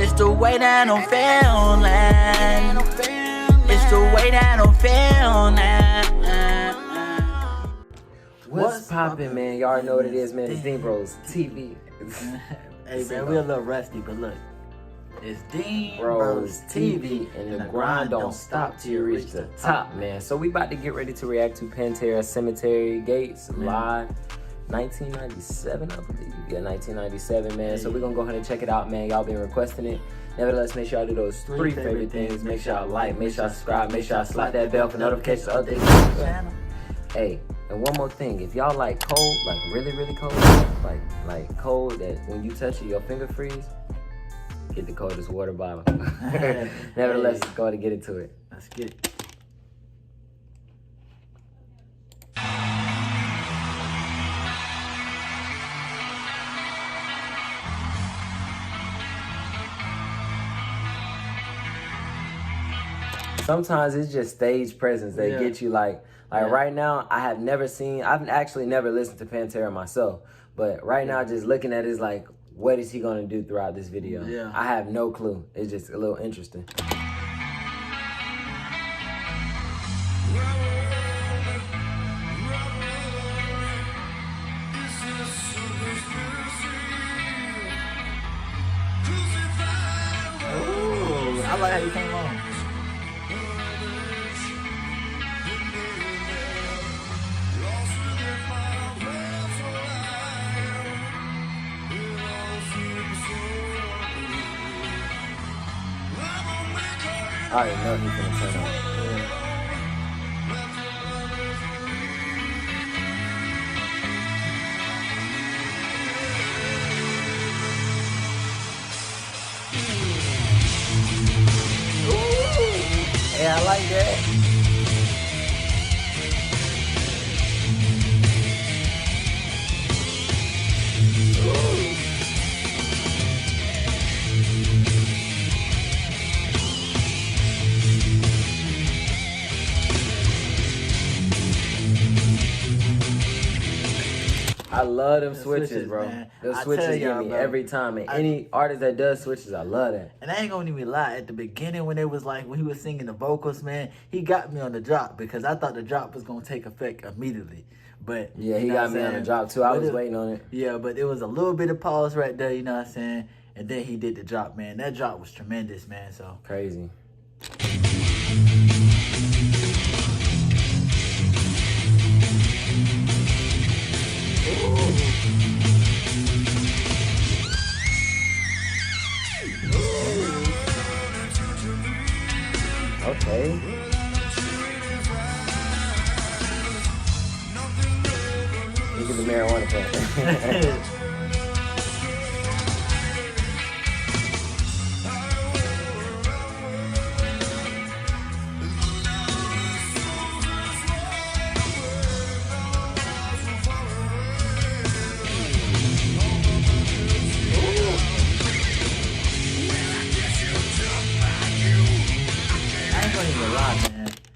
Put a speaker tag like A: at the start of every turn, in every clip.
A: It's the way that I'm feeling. It's the way that I'm feeling.
B: What's poppin', man? Y'all already know what it is, man. It's Dean Bros TV.
A: Hey, man, we a little rusty, but look. It's Dean
B: Bros TV, and the grind don't stop till you reach the top, man. So we about to get ready to react to Pantera Cemetery Gates live. 1997, I believe. Yeah, 1997, man. So we're gonna go ahead and check it out, man. Y'all been requesting it. Nevertheless, make sure y'all do those three favorite things. Make sure y'all like, make sure y'all subscribe, make sure y'all slap that bell for notifications of updates. Hey, and one more thing. If y'all like cold, like really cold, like cold that when you touch it, your finger freeze, get the coldest water bottle. Nevertheless, let's go ahead and get into it.
A: Let's get it.
B: Sometimes it's just stage presence that get you like right now. I've actually never listened to Pantera myself, but right now just looking at it is like, what is he gonna do throughout this video?
A: Yeah.
B: I have no clue. It's just a little interesting.
A: Ooh, I like how you came on.
B: I already know he's gonna turn up. Yeah, I like that. I love them switches, bro.
A: Man.
B: Those switches get me every time. And any artist that does switches, I love that.
A: And I ain't gonna even lie. At the beginning, when he was singing the vocals, man, he got me on the drop because I thought the drop was gonna take effect immediately. But
B: yeah, he got me on the drop too. I was waiting on it.
A: Yeah, but it was a little bit of pause right there, you know what I'm saying? And then he did the drop, man. That drop was tremendous, man. So
B: crazy. Okay. Look at the marijuana plant.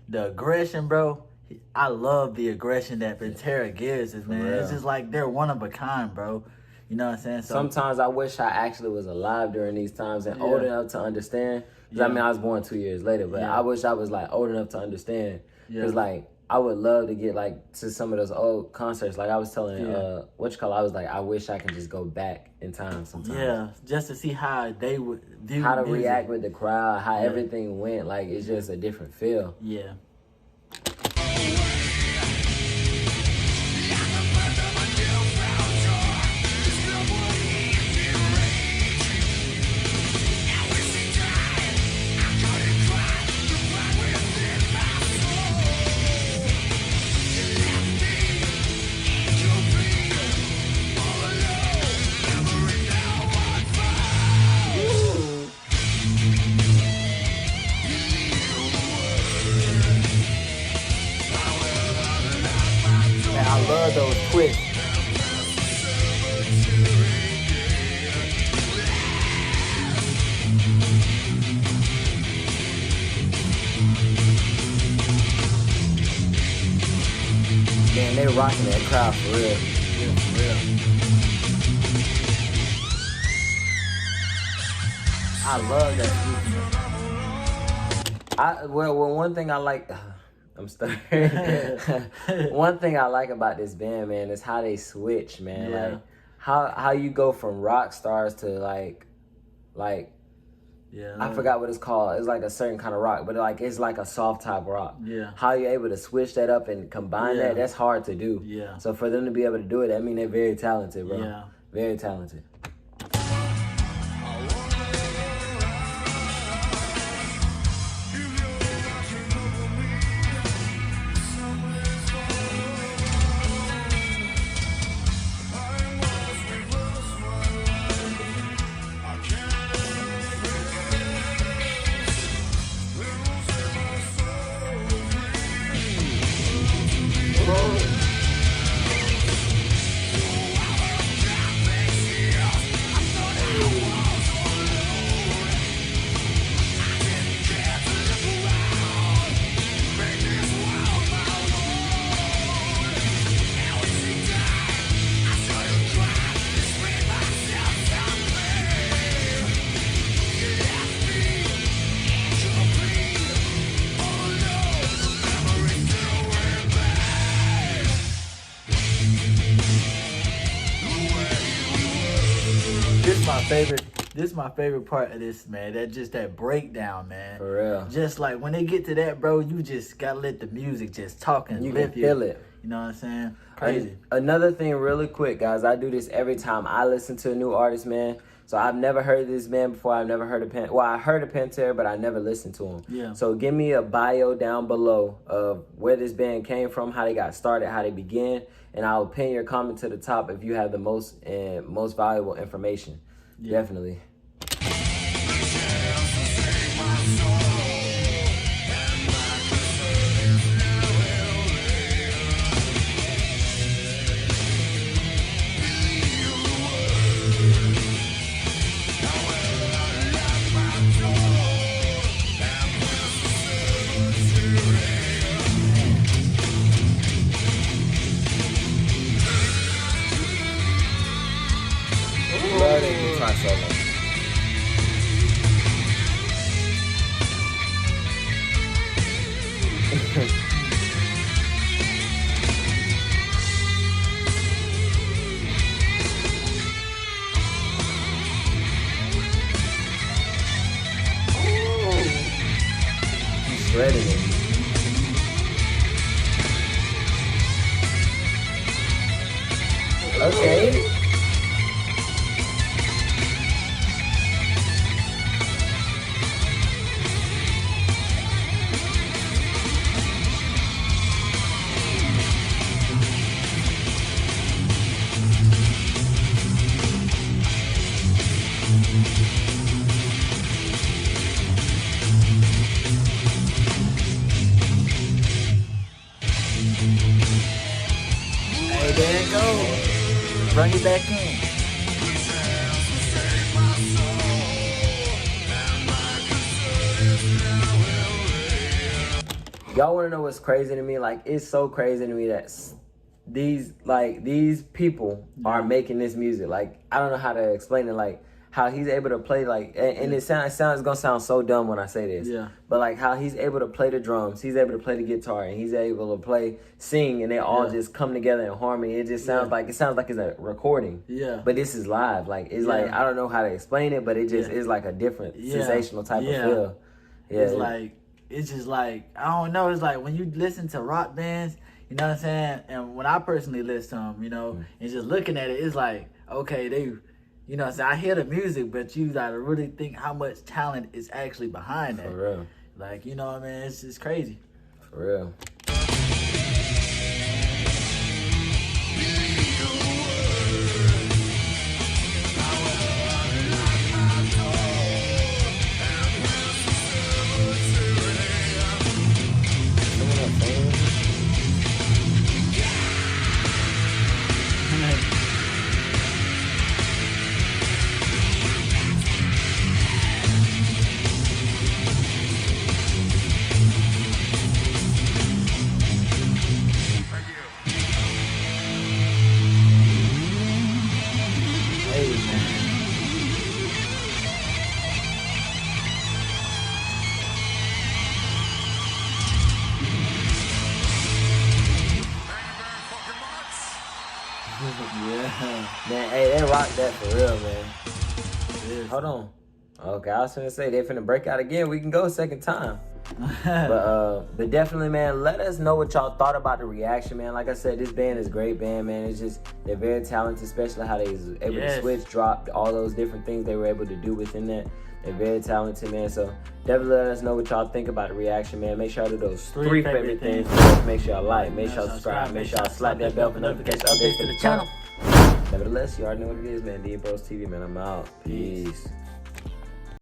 A: The aggression, bro. I love the aggression that Pantera gives us, man. It's just like they're one of a kind, bro. You know what I'm saying? So,
B: sometimes I wish I actually was alive during these times and old enough to understand. Cause I mean, I was born 2 years later, but I wish I was like old enough to understand. Cause like I would love to get like to some of those old concerts. Like I was telling I was like, I wish I could just go back in time sometimes.
A: Yeah, just to see how they would view
B: how to
A: music.
B: react with the crowd, how everything went. Like it's just a different feel.
A: Yeah. I love those twists.
B: Man, they rocking that crowd for real.
A: Yeah, for real. I love that sweetness.
B: Well, one thing I like, I'm starting. One thing I like about this band, man, is how they switch, man.
A: Yeah.
B: Like how you go from rock stars to like
A: Yeah,
B: I forgot what it's called. It's like a certain kind of rock, but like it's like a soft type rock.
A: Yeah.
B: How you're able to switch that up and combine that's hard to do.
A: Yeah.
B: So for them to be able to do it, I mean they're very talented, bro.
A: Yeah.
B: Very talented.
A: This is my favorite part of this, man. That breakdown, man.
B: For real.
A: Just like when they get to that, bro, you just gotta let the music just talk and
B: You
A: lift
B: can feel it.
A: You know what I'm saying? Crazy.
B: Another thing, really quick, guys. I do this every time I listen to a new artist, man. So I've never heard this band before. I've never heard of I heard of Pantera, but I never listened to them.
A: Yeah.
B: So give me a bio down below of where this band came from, how they got started, how they began, and I'll pin your comment to the top if you have the most valuable information.
A: Yeah.
B: Definitely. Love that guitar solo. He's shredding it. Okay.
A: Hey, there it goes. Bring it back in.
B: Y'all want to know what's crazy to me? Like, it's so crazy to me that these people are making this music. Like, I don't know how to explain it. Like, how he's able to play, like, and it's gonna sound so dumb when I say this.
A: Yeah.
B: But like how he's able to play the drums, he's able to play the guitar, and he's able to sing, and they all just come together in harmony. It just sounds like it's a recording.
A: Yeah.
B: But this is live. Like it's like I don't know how to explain it, but it just is like a different sensational type of feel. Yeah.
A: It's just like, I don't know, it's like when you listen to rock bands, you know what I'm saying? And when I personally listen to them, you know, and just looking at it, it's like, okay, they, you know what I'm saying? I hear the music, but you gotta really think how much talent is actually behind that.
B: For real.
A: Like, you know what I mean? It's just crazy.
B: For real.
A: Yeah.
B: Man, hey, they rock that for real, man.
A: Yes.
B: Hold on. Okay, I was finna say they finna break out again. We can go a second time. But definitely, man, let us know what y'all thought about the reaction, man. Like I said, this band is a great band, man. It's just they're very talented, especially how they was able to switch, drop, all those different things they were able to do within that. They're very talented, man. So definitely let us know what y'all think about the reaction, man. Make sure y'all do those three favorite things. Make sure y'all like, make sure y'all subscribe, make sure y'all slap that bell for notification updates to the channel. Nevertheless, you already know what it is, man. D Bros TV, man. I'm out. Peace.